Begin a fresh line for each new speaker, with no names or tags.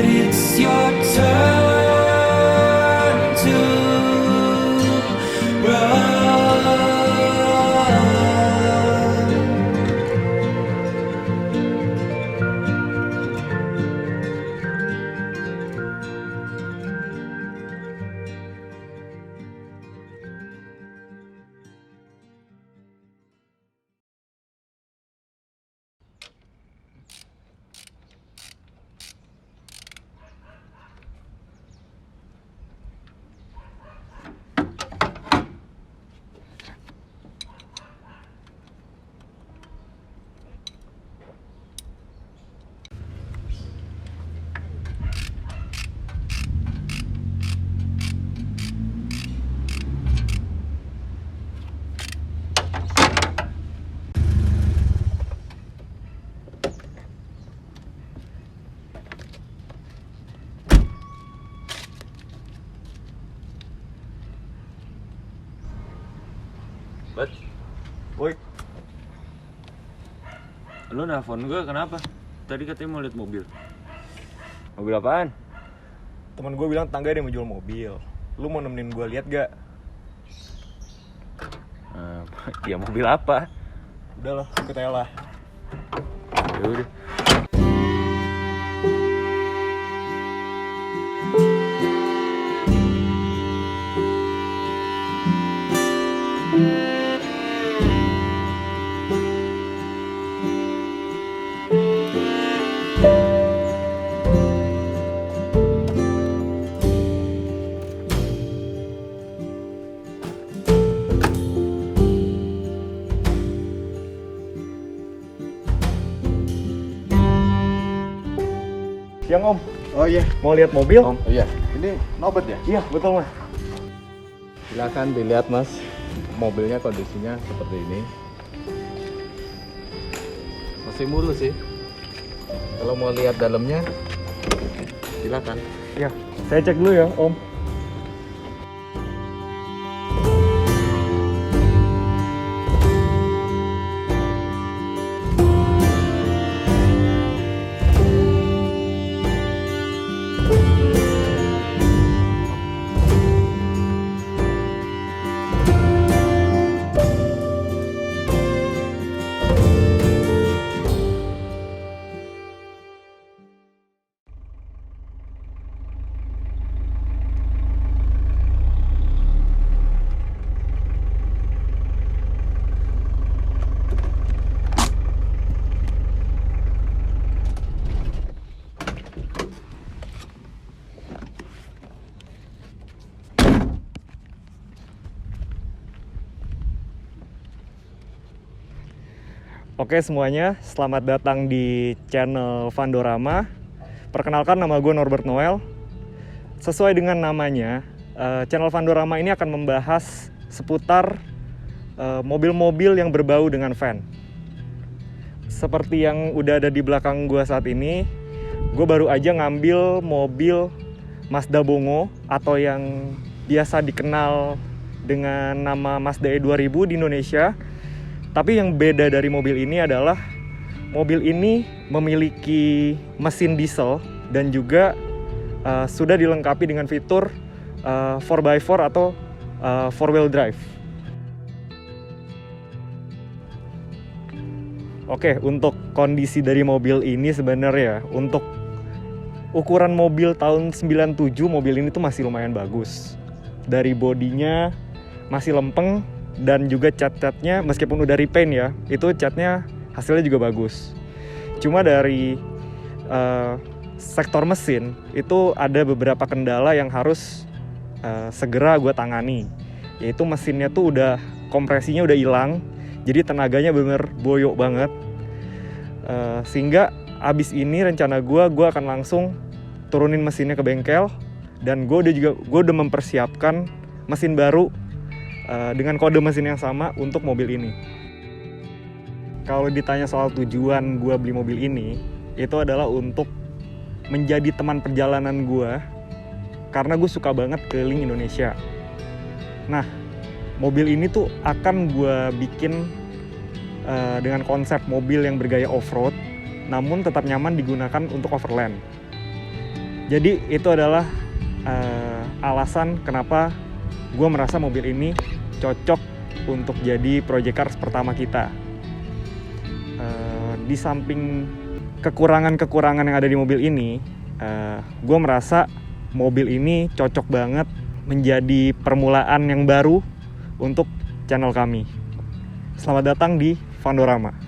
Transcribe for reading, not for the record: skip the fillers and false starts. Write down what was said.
that it's your turn to run.
Bat,
Woi,
lu nelfon gue kenapa? Tadi katanya mau lihat mobil.
mobil apaan? Temen gue bilang tetangga dia mau jual mobil. Lu mau nemenin gue lihat gak?
Ya mobil apa?
Udah lah, ikut aja lah.
Ya udah.
Siang Om,
Oh iya,
mau lihat mobil?
oh iya. Ini nobat ya?
Iya, betul Mas.
Silakan dilihat Mas. Mobilnya kondisinya seperti ini. Masih mulus sih. Kalau mau lihat dalamnya, silakan.
Iya, saya cek dulu ya Om. Oke semuanya, selamat datang di channel Vandorama. Perkenalkan, nama gue Norbert Noel. Sesuai dengan namanya, channel Vandorama ini akan membahas seputar mobil-mobil yang berbau dengan van. Seperti yang udah ada di belakang gue saat ini, gue baru aja ngambil mobil Mazda Bongo atau yang biasa dikenal dengan nama Mazda E2000 di Indonesia. Tapi yang beda dari mobil ini adalah mobil ini memiliki mesin diesel dan juga sudah dilengkapi dengan fitur 4x4 atau 4-wheel drive. Oke, untuk kondisi dari mobil ini sebenarnya untuk ukuran mobil tahun 97, mobil ini tuh masih lumayan bagus. Dari bodinya masih lempeng. Dan juga cat-catnya meskipun udah repaint ya, itu catnya hasilnya juga bagus. Cuma dari sektor mesin itu ada beberapa kendala yang harus segera gue tangani. Yaitu mesinnya tuh udah, kompresinya udah hilang, jadi tenaganya bener boyok banget. Sehingga abis ini rencana gue akan langsung turunin mesinnya ke bengkel. Dan gue udah mempersiapkan mesin baru dengan kode mesin yang sama untuk mobil ini. Kalau ditanya soal tujuan gue beli mobil ini, itu adalah untuk menjadi teman perjalanan gue, karena gue suka banget keliling Indonesia. Nah, mobil ini tuh akan gue bikin dengan konsep mobil yang bergaya off-road, namun tetap nyaman digunakan untuk overland. Jadi itu adalah alasan kenapa gue merasa mobil ini cocok untuk jadi project cars pertama kita. Di samping kekurangan-kekurangan yang ada di mobil ini, gue merasa mobil ini cocok banget menjadi permulaan yang baru untuk channel kami. Selamat datang di Vandorama.